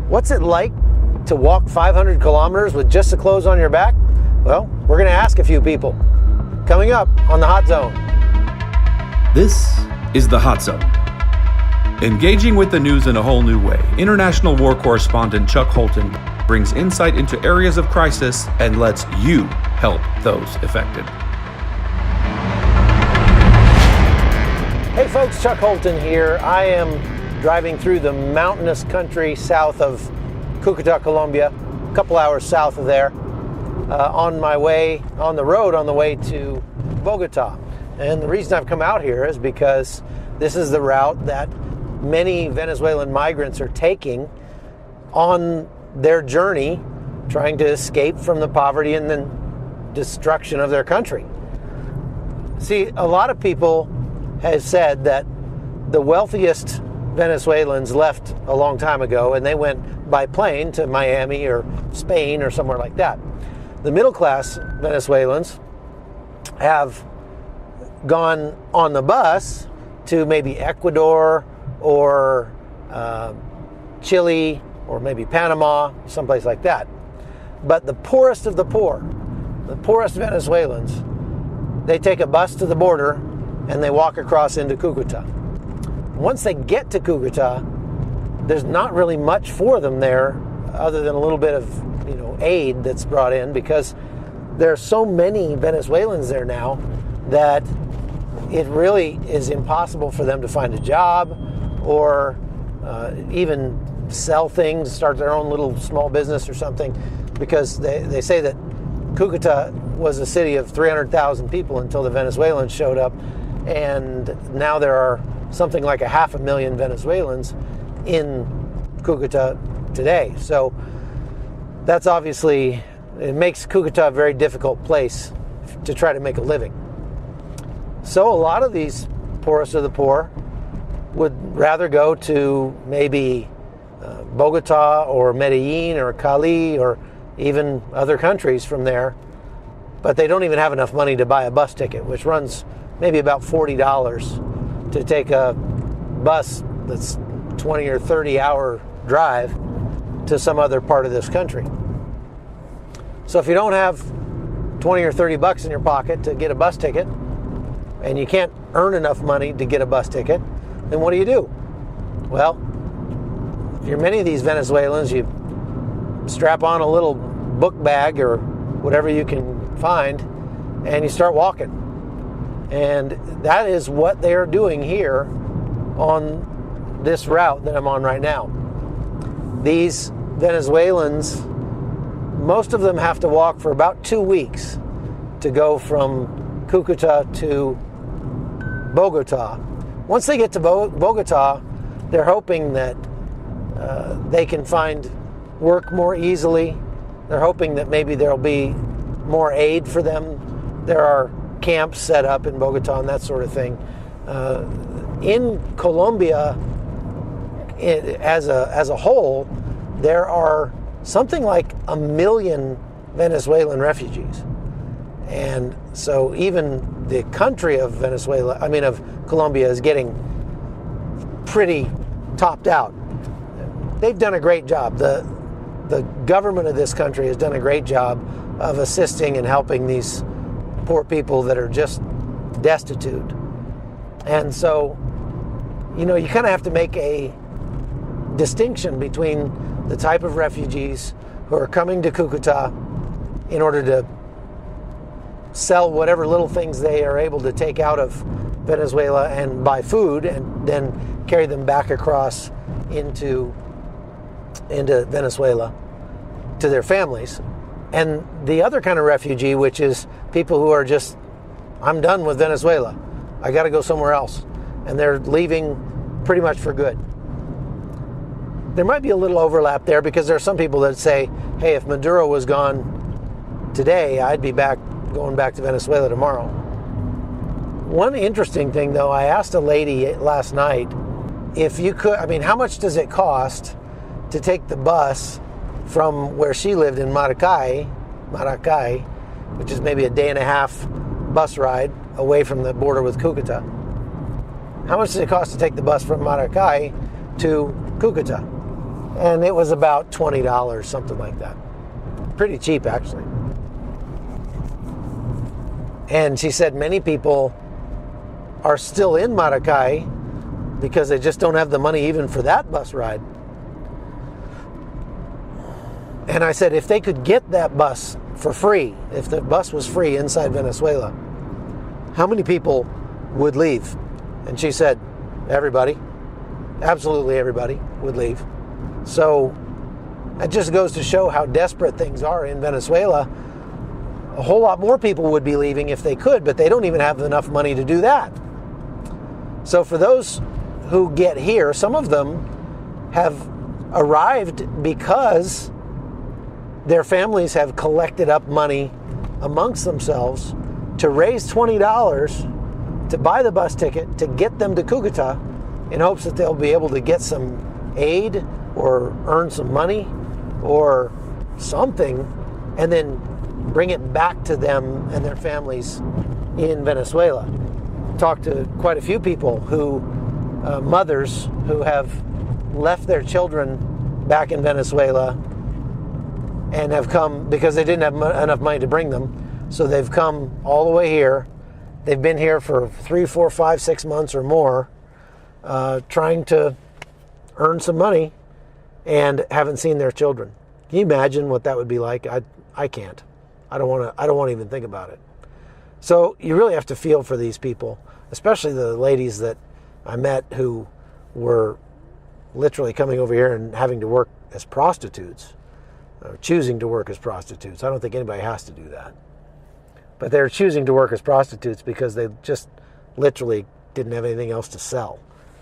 What's it like to walk 500 kilometers with just the clothes on your back? Well, we're going to ask a few people. Coming up on the Hot Zone. This is the Hot Zone. Engaging with the news in a whole new way, international war correspondent Chuck Holton brings insight into areas of crisis and lets you help those affected. Hey folks, Chuck Holton here. I am driving through the mountainous country south of Cúcuta, Colombia, a couple hours south of there, on my way, on the way to Bogota. And the reason I've come out here is because this is the route that many Venezuelan migrants are taking on their journey, trying to escape from the poverty and the destruction of their country. See, a lot of people have said that the wealthiest Venezuelans left a long time ago and they went by plane to Miami or Spain or somewhere like that. The middle class Venezuelans have gone on the bus to maybe Ecuador or Chile or maybe Panama, someplace like that. But the poorest of the poorest Venezuelans, they take a bus to the border and they walk across into Cúcuta. Once they get to Cúcuta, there's not really much for them there other than a little bit of, aid that's brought in, because there are so many Venezuelans there now that it really is impossible for them to find a job or even sell things, start their own little small business or something, because they say that Cúcuta was a city of 300,000 people until the Venezuelans showed up, and now there are something like 500,000 Venezuelans in Cúcuta today. So that's obviously, it makes Cúcuta a very difficult place to try to make a living. So a lot of these poorest of the poor would rather go to maybe Bogota or Medellin or Cali or even other countries from there, but they don't even have enough money to buy a bus ticket, which runs maybe about $40 to take a bus that's 20 or 30 hour drive to some other part of this country. So if you don't have 20 or 30 bucks in your pocket to get a bus ticket, and you can't earn enough money to get a bus ticket, then what do? Well, if you're many of these Venezuelans, you strap on a little book bag or whatever you can find, and you start walking. And that is what they are doing here on this route that I'm on right now. These Venezuelans, most of them have to walk for about 2 weeks to go from Cúcuta to Bogota. Once they get to Bogota, they're hoping that they can find work more easily. They're hoping that maybe there'll be more aid for them. There are camps set up in Bogota and that sort of thing. In Colombia, as a whole, there are something like 1 million Venezuelan refugees. And so even the country of Colombia is getting pretty topped out. They've done a great job. The government of this country has done a great job of assisting and helping these poor people that are just destitute. And so, you kind of have to make a distinction between the type of refugees who are coming to Cúcuta in order to sell whatever little things they are able to take out of Venezuela and buy food and then carry them back across into Venezuela to their families. And the other kind of refugee, which is people who are just, I'm done with Venezuela. I got to go somewhere else. And they're leaving pretty much for good. There might be a little overlap there because there are some people that say, hey, if Maduro was gone today, I'd be going back to Venezuela tomorrow. One interesting thing, though, I asked a lady last night if you could, how much does it cost to take the bus from where she lived in Maracay, which is maybe a day and a half bus ride away from the border with Cúcuta. How much does it cost to take the bus from Maracay to Cúcuta? And it was about $20, something like that. Pretty cheap, actually. And she said many people are still in Maracay because they just don't have the money even for that bus ride. And I said, if they could get that bus for free, if the bus was free inside Venezuela, how many people would leave? And she said, everybody. Absolutely everybody would leave. So that just goes to show how desperate things are in Venezuela. A whole lot more people would be leaving if they could, but they don't even have enough money to do that. So for those who get here, some of them have arrived because their families have collected up money amongst themselves to raise $20 to buy the bus ticket to get them to Cúcuta in hopes that they'll be able to get some aid or earn some money or something and then bring it back to them and their families in Venezuela. Talked to quite a few people who, mothers who have left their children back in Venezuela and have come because they didn't have enough money to bring them. So they've come all the way here. They've been here for 3, 4, 5, 6 months or more, trying to earn some money and haven't seen their children. Can you imagine what that would be like? I can't. I don't want to even think about it. So you really have to feel for these people, especially the ladies that I met who were literally coming over here and having to work as prostitutes, or choosing to work as prostitutes. I don't think anybody has to do that. But they're choosing to work as prostitutes because they just literally didn't have anything else to sell.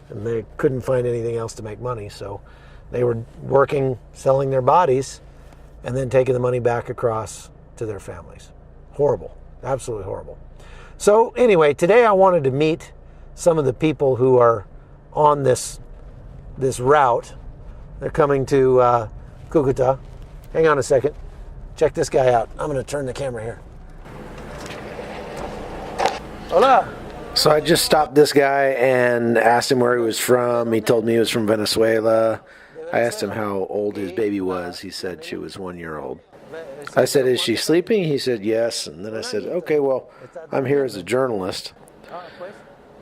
And they couldn't find anything else to make money. So they were working, selling their bodies, and then taking the money back across to their families. Horrible. Absolutely horrible. So anyway, today I wanted to meet some of the people who are on this route. They're coming to Cúcuta. Hang on a second. Check this guy out. I'm going to turn the camera here. Hola. So I just stopped this guy and asked him where he was from. He told me he was from Venezuela. I asked him how old his baby was. He said she was 1 year old. I said, is she sleeping? He said, yes. And then I said, okay, well, I'm here as a journalist.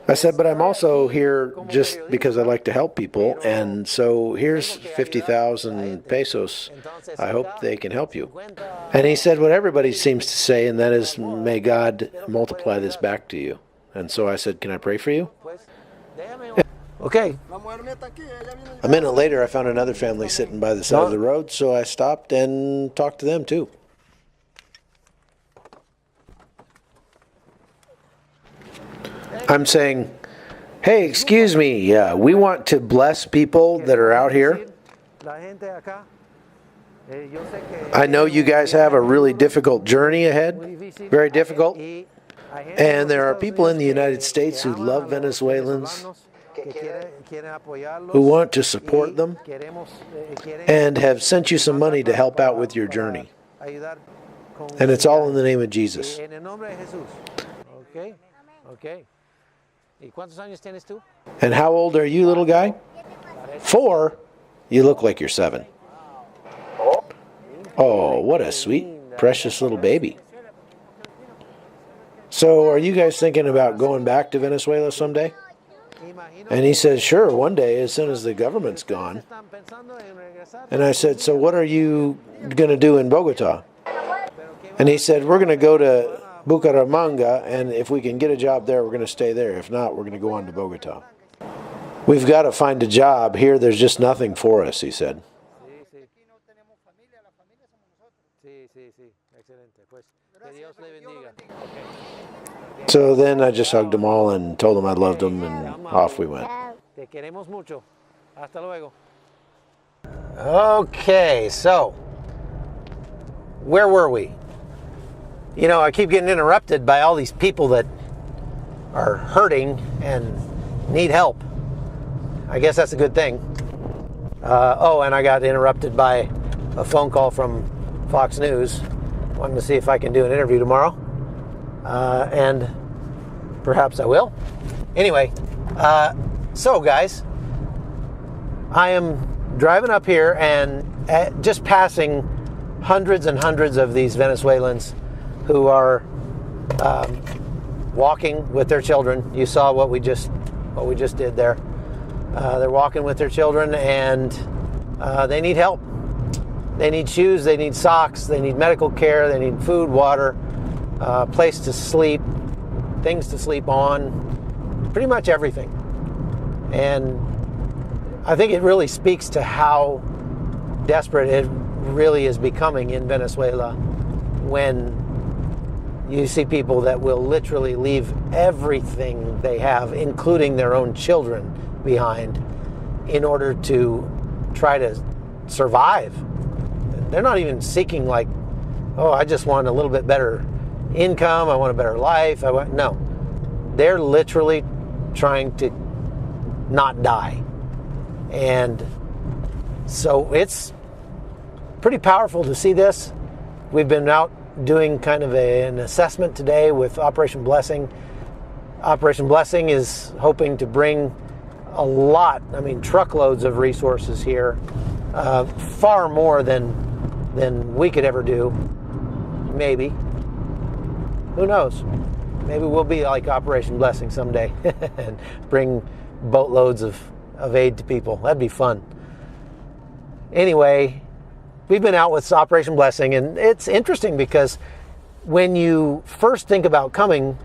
I said, but I'm also here just because I like to help people. And so here's 50,000 pesos. I hope they can help you. And he said what everybody seems to say, and that is, may God multiply this back to you. And so I said, can I pray for you? Okay. A minute later, I found another family sitting by the side of the road, so I stopped and talked to them too. I'm saying, hey, excuse me, we want to bless people that are out here. I know you guys have a really difficult journey ahead, very difficult. And there are people in the United States who love Venezuelans, who want to support them, and have sent you some money to help out with your journey. And it's all in the name of Jesus. And how old are you, little guy? 4? You look like you're 7. Oh, what a sweet, precious little baby. So are you guys thinking about going back to Venezuela someday? And he says, sure, one day, as soon as the government's gone. And I said, so what are you going to do in Bogota? And he said, we're going to go to Bucaramanga, and if we can get a job there, we're going to stay there. If not, we're going to go on to Bogota. We've got to find a job. Here, there's just nothing for us, he said. So then I just hugged them all and told them I loved them, and off we went. Okay, so where were we? You know, I keep getting interrupted by all these people that are hurting and need help. I guess that's a good thing. And I got interrupted by a phone call from Fox News. Wanting to see if I can do an interview tomorrow. And perhaps I will. Anyway, so guys, I am driving up here and just passing hundreds and hundreds of these Venezuelans who are walking with their children. You saw what we just did there. They're walking with their children, and they need help. They need shoes, they need socks, they need medical care, they need food, water, place to sleep, things to sleep on, pretty much everything. And I think it really speaks to how desperate it really is becoming in Venezuela when you see people that will literally leave everything they have, including their own children, behind in order to try to survive. They're not even seeking like, oh, I just want a little bit better income, I want a better life. No. They're literally trying to not die. And so it's pretty powerful to see this. We've been out doing kind of an assessment today with Operation Blessing. Operation Blessing is hoping to bring a lot, truckloads of resources here, far more than we could ever do. Maybe. Who knows? Maybe we'll be like Operation Blessing someday and bring boatloads of aid to people. That'd be fun. Anyway, we've been out with Operation Blessing, and it's interesting because when you first think about coming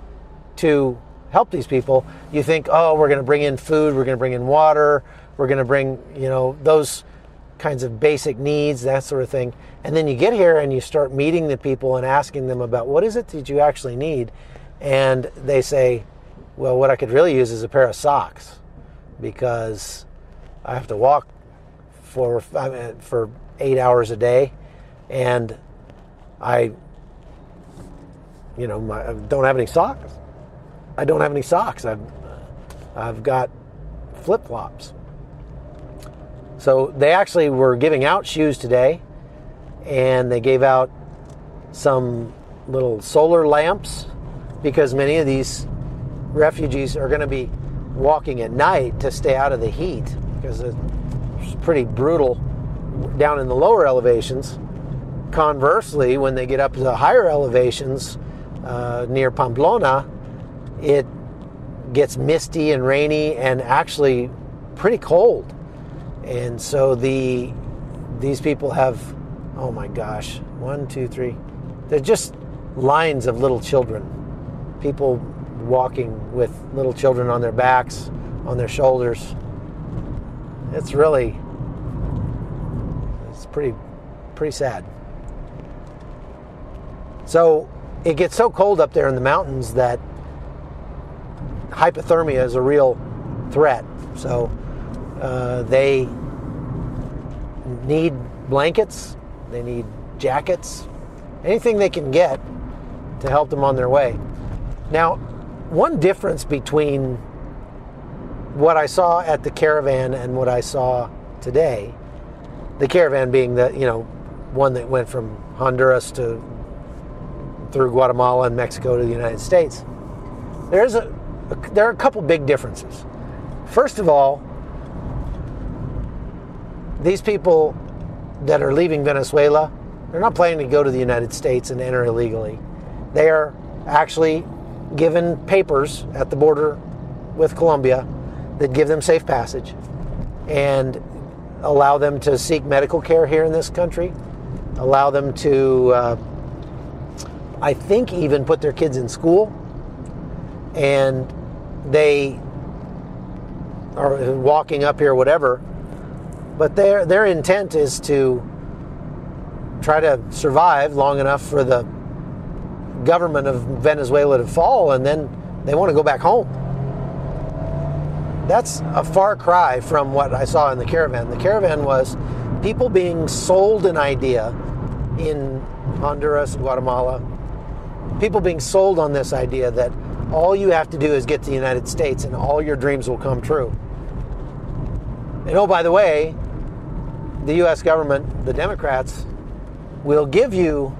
to help these people, you think, oh, we're going to bring in food, we're going to bring in water, we're going to bring, those kinds of basic needs, that sort of thing. And then you get here and you start meeting the people and asking them about what is it that you actually need. And they say, well, what I could really use is a pair of socks because I have to walk for 8 hours a day, and I don't have any socks. I don't have any socks. I've got flip-flops. So they actually were giving out shoes today, and they gave out some little solar lamps because many of these refugees are going to be walking at night to stay out of the heat because it's pretty brutal down in the lower elevations. Conversely, when they get up to the higher elevations near Pamplona, it gets misty and rainy and actually pretty cold. And so these people have, oh my gosh, 1, 2, 3, they're just lines of little children. People walking with little children on their backs, on their shoulders. It's pretty sad. So it gets so cold up there in the mountains that hypothermia is a real threat. So they need blankets, they need jackets, anything they can get to help them on their way. Now, one difference between what I saw at the caravan and what I saw today, the caravan being the one that went from Honduras through Guatemala and Mexico to the United States, there are a couple big differences. First of all, these people that are leaving Venezuela, they're not planning to go to the United States and enter illegally. They are actually given papers at the border with Colombia that give them safe passage and allow them to seek medical care here in this country, allow them to, I think, even put their kids in school, and they are walking up here, whatever, but their intent is to try to survive long enough for the government of Venezuela to fall, and then they want to go back home. That's a far cry from what I saw in the caravan. The caravan was people being sold an idea in Honduras and Guatemala, people being sold on this idea that all you have to do is get to the United States and all your dreams will come true. And oh, by the way, the U.S. government, the Democrats, will give you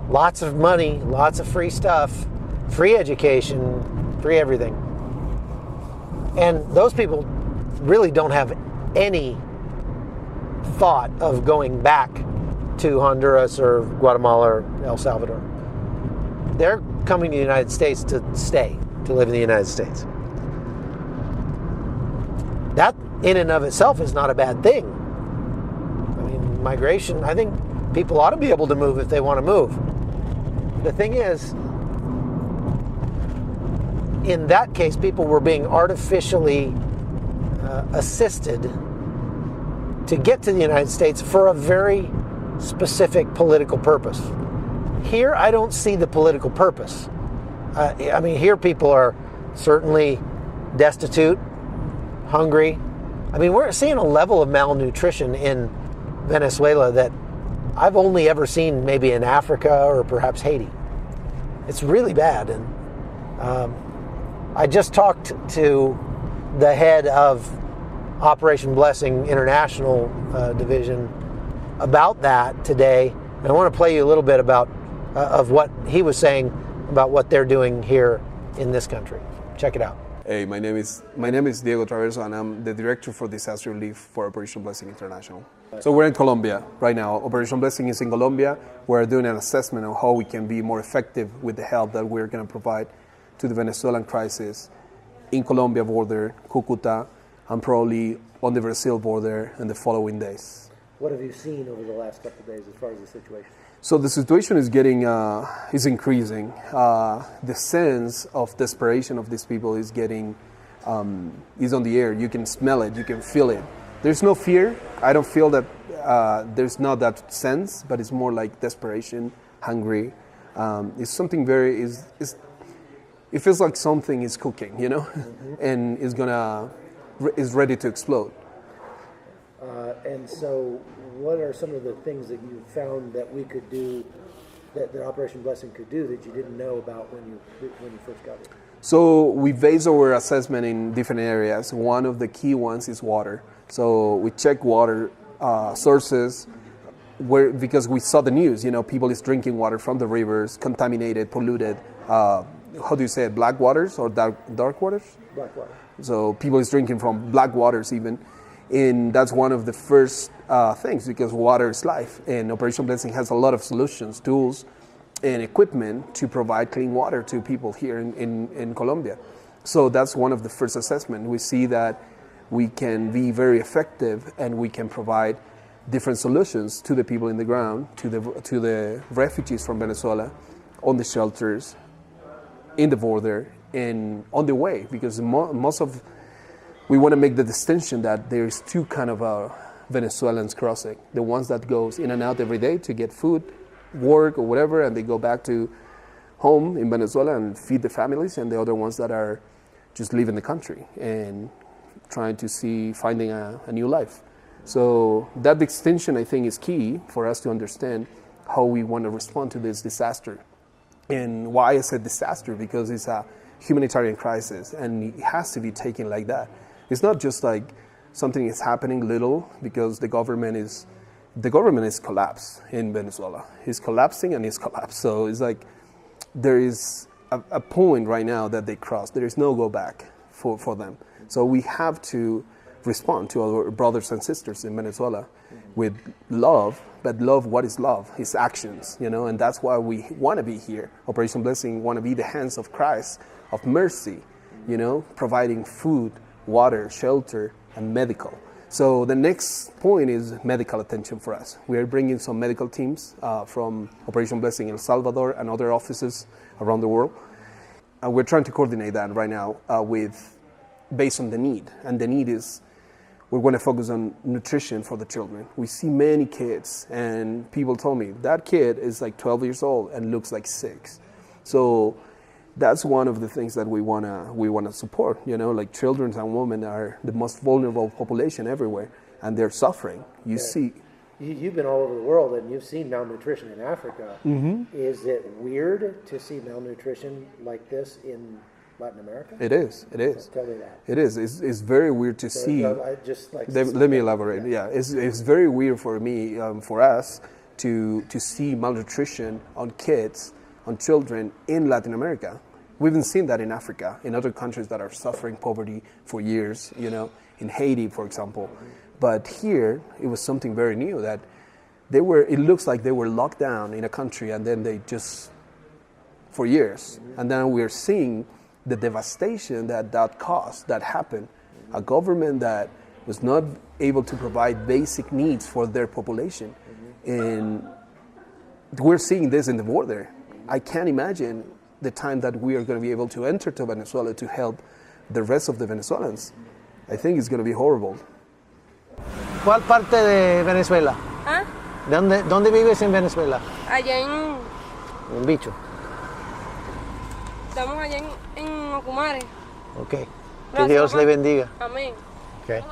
lots of money, lots of free stuff, free education, free everything. And those people really don't have any thought of going back to Honduras or Guatemala or El Salvador. They're coming to the United States to stay, to live in the United States. That in and of itself is not a bad thing. I mean, migration, I think people ought to be able to move if they want to move. The thing is, in that case, people were being artificially assisted to get to the United States for a very specific political purpose. Here, I don't see the political purpose. I mean, here people are certainly destitute, hungry. I mean, we're seeing a level of malnutrition in Venezuela that I've only ever seen maybe in Africa or perhaps Haiti. It's really bad. And I just talked to the head of Operation Blessing International Division about that today. And I want to play you a little bit about of what he was saying about what they're doing here in this country. Check it out. Hey, my name is Diego Traverso, and I'm the director for disaster relief for Operation Blessing International. So we're in Colombia right now. Operation Blessing is in Colombia. We're doing an assessment of how we can be more effective with the help that we're going to provide to the Venezuelan crisis in Colombia border, Cucuta, and probably on the Brazil border in the following days. What have you seen over the last couple of days as far as the situation? So the situation is is increasing. The sense of desperation of these people is is on the air. You can smell it, you can feel it. There's no fear. I don't feel that there's not that sense, but it's more like desperation, hungry. It's something it feels like something is cooking, you know, mm-hmm. and is ready to explode. And so what are some of the things that you found that we could do, that Operation Blessing could do that you didn't know about when you first got it? So we base our assessment in different areas. One of the key ones is water. So we check water sources because we saw the news, you know, people is drinking water from the rivers, contaminated, polluted, how do you say it, black waters or dark waters? Black water. So people is drinking from black waters even. And that's one of the first things, because water is life. And Operation Blessing has a lot of solutions, tools, and equipment to provide clean water to people here in Colombia. So that's one of the first assessments. We see that we can be very effective and we can provide different solutions to the people in the ground, to the refugees from Venezuela, on the shelters, in the border, and on the way, because we want to make the distinction that there's two kind of Venezuelans crossing. The ones that goes in and out every day to get food, work, or whatever, and they go back to home in Venezuela and feed the families, and the other ones that are just leaving the country and trying to finding a new life. So that distinction, I think, is key for us to understand how we want to respond to this disaster. And why I said disaster, because it's a humanitarian crisis, and it has to be taken like that. It's not just like something is happening little because the government is collapsed in Venezuela. It's collapsing and it's collapsed. So it's like there is a point right now that they crossed. There is no go back for them. So we have to respond to our brothers and sisters in Venezuela with love. But love, what is love? It's actions, you know, and that's why we want to be here. Operation Blessing want to be the hands of Christ, of mercy, you know, providing food, water, shelter, and medical. So the next point is medical attention for us. We are bringing some medical teams from Operation Blessing in El Salvador and other offices around the world. We're trying to coordinate that right now based on the need. And the need is, we're going to focus on nutrition for the children. We see many kids, and people told me, that kid is like 12 years old and looks like 6. So that's one of the things that we wanna support. You know, like children and women are the most vulnerable population everywhere, and they're suffering. You've been all over the world, and you've seen malnutrition in Africa. Mm-hmm. Is it weird to see malnutrition like this in Latin America? It is. Tell me that. It is. It's very weird to see. Let me elaborate. Yeah, it's very weird for me, for us, to see malnutrition on kids, on children in Latin America. We haven't seen that in Africa, in other countries that are suffering poverty for years, you know, in Haiti, for example. But here, it was something very new that it looks like they were locked down in a country and then they just, for years. And then we're seeing the devastation that caused, that happened. A government that was not able to provide basic needs for their population. And we're seeing this in the border. I can't imagine the time that we are going to be able to enter to Venezuela to help the rest of the Venezuelans. I think it's going to be horrible. ¿Cuál parte de Venezuela? ¿Ah? ¿Dónde vives en Venezuela? Allá en... En Bicho. Estamos allá en Ocumare. Ok. Que Gracias, Dios mamá. le bendiga. Amén. Okay.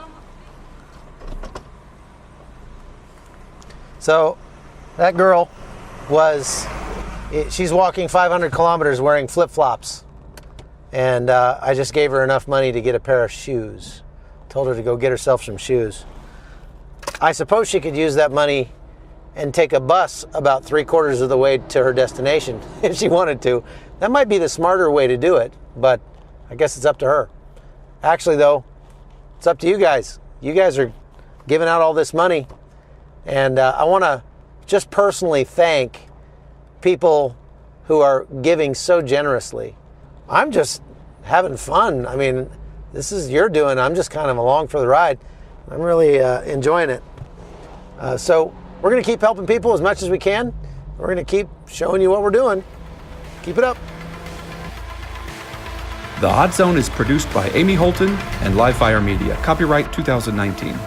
So that girl she's walking 500 kilometers wearing flip-flops. And I just gave her enough money to get a pair of shoes. Told her to go get herself some shoes. I suppose she could use that money and take a bus about 3/4 of the way to her destination if she wanted to. That might be the smarter way to do it, but I guess it's up to her. Actually, though, it's up to you guys. You guys are giving out all this money, and I want to just personally thank people who are giving so generously. I'm just having fun. I mean, this is you're doing. I'm just kind of along for the ride. I'm really enjoying it. So we're going to keep helping people as much as we can. We're going to keep showing you what we're doing. Keep it up. The Hot Zone is produced by Amy Holton and Livefire Media. Copyright 2019.